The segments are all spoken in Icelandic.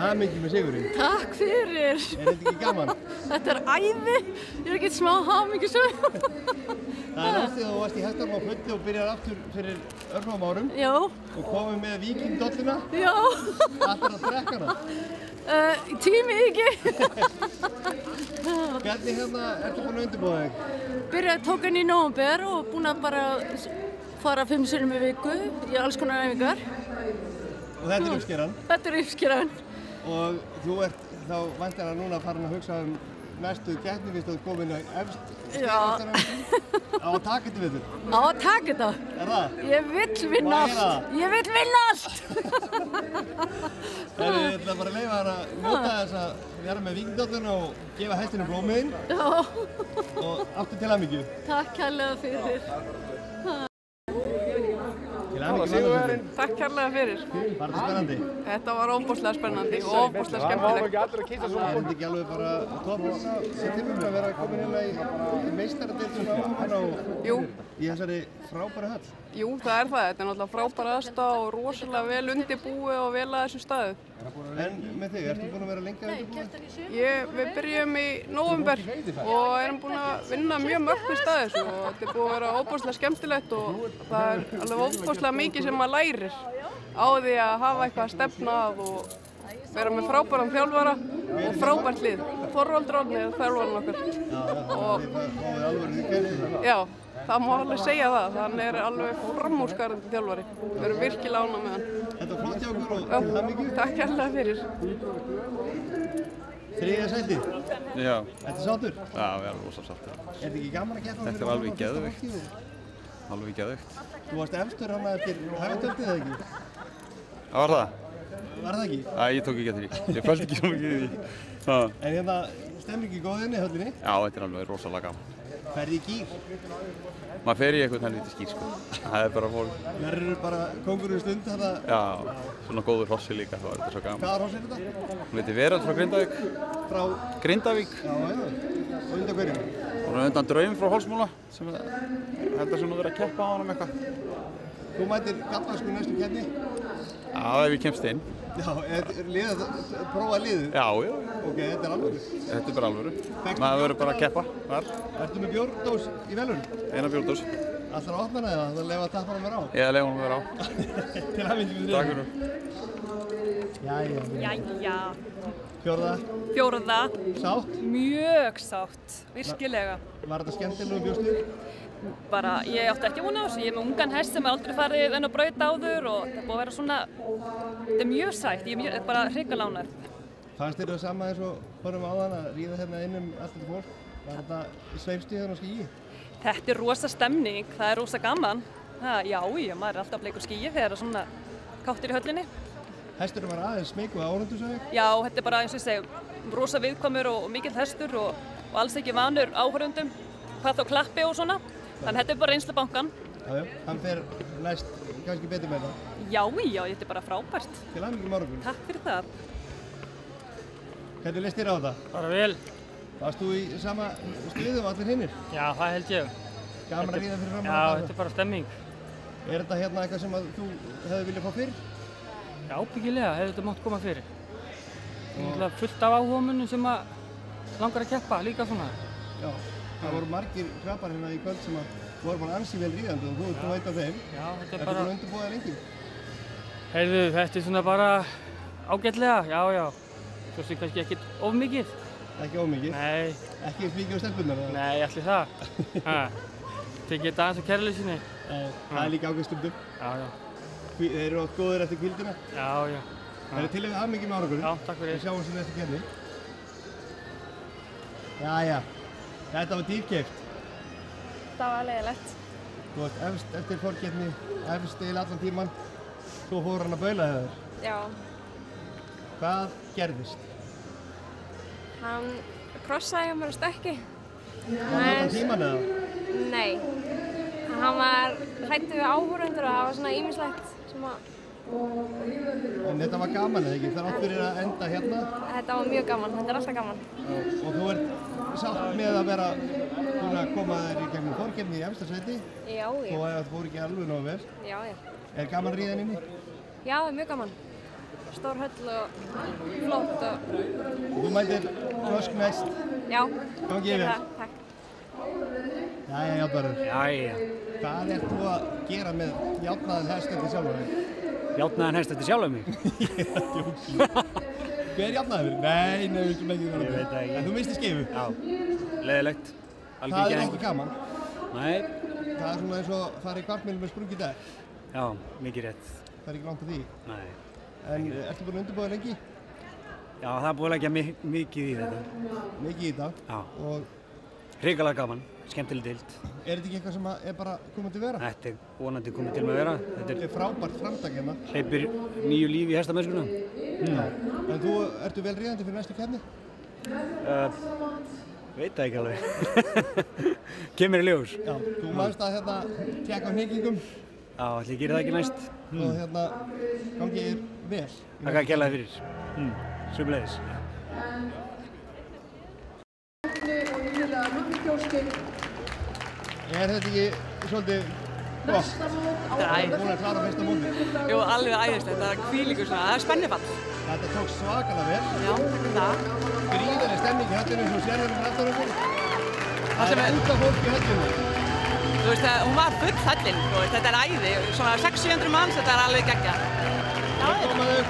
Hamingju með sigurinn. Takk fyrir. Þetta ekki gaman? Þetta æði. Ég ekkert smá hamingjusöm. Það náttúrulega þú varst í hestarm á fulli og byrjar aftur fyrir örfáum árum. Já. Og komið með vikingdolluna. Já. Allir að drekka hana. Tími ekki. Hvernig ertu búin að undirbúa þig? Tók hann í nóvember og búin að bara fara 5 sinnum í viku í alls konar æfingar. Og þetta er uppskeran? Þetta er uppskeran. Og þú ert þá væntanlega núna farin að hugsa næstu keppni, fyrst þú komin efst Já. Á að taka þetta við þér? Á að taka þetta. Það? Ég vill vinna allt. Ég vill vinna allt. Ég ætla bara að leyfa þér að njóta þess að vera með vikingdolluna og gefa hestinum blómiðinn. Já. Og aftur til hamingju. Takk kærlega fyrir. Takk kærlega fyrir. Var þetta spennandi? Þetta var óbúslega spennandi og óbúslega skemmtilegt. Er þetta ekki alveg bara toppurinn sem tilbúin að vera komin í meistaradeildina í þessari frábæru höll? Jú, það er það. Þetta er náttúrulega frábæra aðstaða og rosalega vel undirbúið og vel að þessum staðu. En með þig, ertu búin að vera lengi að undirbúið? Við byrjum í nóvember og erum búin að vinna mjög mörg staði þessu og þetta er búin að vera óbúslega skemmtilegt og það er alveg óbúslega mikið sem maður lærir á því að hafa eitthvað að stefna að og vera með frábæran þjálfara og frábært lið. Þorvaldur Árni er þjálfarinn okkar. Já, það má alveg segja það. Hann er alveg framúrskarandi þjálfari. Við erum virkilega ánægð með hann. Þetta var flott hjá okkur og til hamingju. Takk kærlega fyrir. Þriðja sæti? Já. Ertu sáttur? Já, við erum rosa sáttur. Er þetta ekki gaman að keppa? Þetta er alveg geðveikt. Alveg geðveikt. Þú varst efstur hana eftir hagatöldið eða ekki? Það var það. Var það ekki? Æ, ég tók ekki eftir því. Ég fældi ekki svo mikið í því. En stemningi góðinni í höllinni? Já, þetta er alveg rosalega gaman. Ferði í gír? Maður fer í eitthvað helviti skýr, sko. Það er bara fólk. Verður bara kóngurinn stund þetta? Já, svona góður hrossi líka, þá er þetta svo gaman. Hvaða hross er þetta? Hún heitir Veröld frá Grindavík. Frá? Grindavík. Já. Og undan hverjum? Hún er undan Draum frá Hólsmúla, sem heldur svona að vera að keppa á honum eitthvað. Þú mætir Gallasku í næstu keppni? Já, ef ég kemst inn. Já, prófa liðið? Já. Ok, þetta er alvöru? Þetta er bara alvöru. Maður verður bara að keppa þar. Ertu með bjórdós í velun? Eina bjórdós. Ætlarðu að opna hana eða það lefa að tappa hana mér á? Ég lefa hana mér á. Til hamingju með þig. Takk fyrir. Jæja. Fjórða. Sátt? Mjög sátt, virkilega. Var þetta skemmtilega bjórstur? Bara, ég átti ekki vona á þessu. Ég er með ungan hest sem aldrei farið inn á braut áður og það er búið að vera svona, þetta er mjög sætt, ég er bara hrikalega ánægð. Fannst þér það sama eins og honum áðan að ríða hérna inn allt þetta fólk? Var þetta sveifstu hérna á skýi? Þetta er rosa stemning, það er rosa gaman. Já, maður er alltaf bleikur skýi þegar það er svona káttir í höllinni. Hesturinn var aðeins smeykur áhorfendur, sagði ég? Já, þetta er bara eins og ég segi, rosa viðkvæmur og mikill hestur og alls ekki vanur áhorfendum, hvað þá klappi og svona. Þannig þetta er bara reynslubankan. Já, hann fer næst kannski betur með það. Já, þetta er bara frábært. Til hamingju með árangurinn. Takk fyrir það. Hvernig leist þér á þetta? Bara vel. Varst þú í sama stuði og allir hinnir? Já, það held ég. Gaman að ríða fyrir fram á þetta? Já, þetta er bara stemming. Er þetta hérna eitthvað sem þú hefði viljað fá fyrir? Já, byggilega hefði þetta mátt koma fyrir. Það er fullt af áhugamönnum sem langar að keppa líka svona. Já. Það voru margir krabbar hérna í kvöld sem voru bara ansi vel ríðandi og þú ert veit af þeim. Já, þetta er bara... Ertu búin að undirbúa þér lengi? Heyrðu, þetta er svona bara ágætlega, já. Svo sem kannski ekkert of mikið. Ekki of mikið? Nei. Ekki eins mikið á stelpunar? Nei, ætli það. Tekið þetta aðeins á kærleysinu. Það er líka ágætt stundum. Já. Þeir eru átt góðir eftir hvíldina? Já. Það er til að hafa mikið með árangurinn. Já, takk fyrir. Við sjáum sem eftir keppni. Jæja. Þetta var dýrkeypt. Það var leiðilegt. Þú varst efst eftir forkeppni, efst eiginlega allan tíman. Svo fór hann að baula þér. Já. Hvað gerðist? Hann krossaði hjá mér á stökki. Var það allan tíman eða? Nei. Hann var hræddur við áhorfendur og það var svona ýmislegt sem að... En þetta var gaman eða ekki? Það er átt fyrir að enda hérna? Þetta var mjög gaman, þetta er alltaf gaman. Og þú ert sátt með að vera búin að koma þér í gegnum forkeppni í efsta sæti? Já. Þó að það fór ekki alveg nógu vel? Já. Er gaman að ríða inn inni? Já, það er mjög gaman. stór höll og flott og... Þú mætir Ösk næst. Já, Gangi yfir. Takk. Jæja, Játvarður. Jæja. Hvað ert þú að gera með játnaðan hest eftir sjálfur þig? Játnaðan hest eftir sjálfur mig? Ég er að djóka. Hver er játnaður? Nei, við skulum ekki vera. Ég veit það ekki. En þú misti skeifu? Já, leiðilegt. Það er ekki gaman. Nei. Það er svona eins og fara í kvartmjölu með sprungið dag. Já, mikið rétt. Það er ekki langt að því. Nei. En ertu búin að undirbúa lengi? Já, það er búin að leggja mikið í þetta. Mikið í þetta? Já. Og hrikalega gaman, skemmtileg deild. Er þetta ekki eitthvað sem er bara komið til að vera? Þetta er vonandi komið til með að vera. Þetta er frábært framtak hérna. Hleypir nýju lífi í hestamennskuna. En þú ertu vel ríðandi fyrir næstu keppni? Veit það ekki alveg. Kemur í ljós. Já, þú manst að hérna tjekka á hengingum. Já, ætli ég geri það ekki næst. Og hérna gangi þér vel. Takk að gæla þið fyrir. Sömuleiðis. Er þetta ekki svolítið gott? Þetta er æðislegt. Búin að klara fyrsta móti? Jú, alveg æðislegt. Það er hvílíkur svona, það er spennifall. Þetta tók svakalega vel. Já, það. Gríðarleg stemning í höllinu eins og sérðum við aftur okkur. Það er enda fólk í höllinu. Þú veist, hún var full höllin, þetta er æði. Svona 600-700 manns, þetta er alveg geggjað. Það komaðu.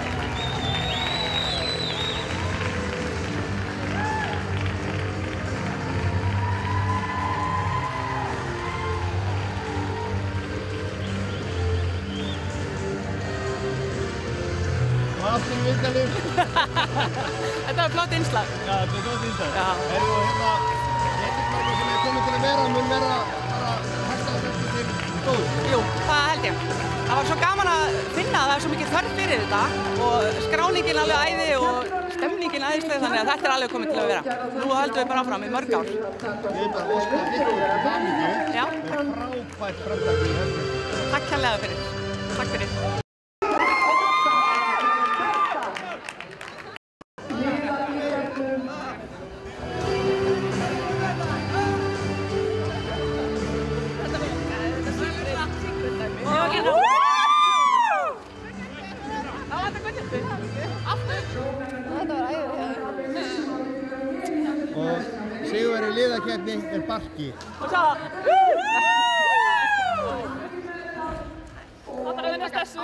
Aftur í viðtalið. Þetta var flott innslag. Já, þetta var flott innslag. Já. Erum við hérna, Geirfinnur sem er komið til að vera, mun vera bara hestaðsefni til góðs? Jú, það held ég. Það var svo gaman að finna að það er svo mikið þörf fyrir þetta og skráningin alveg æði og stemningin æðislega, þannig að þetta er alveg komið til að vera. Nú höldum við bara áfram í mörg ár. Við bara óskar ykkur hamingju. Já. Með frábært framtak í höfnum. Takk kærlega fyrir. Takk fyrir. Og sigurvegari í liðakeppni er Barki. Það þarf að vinna þessu.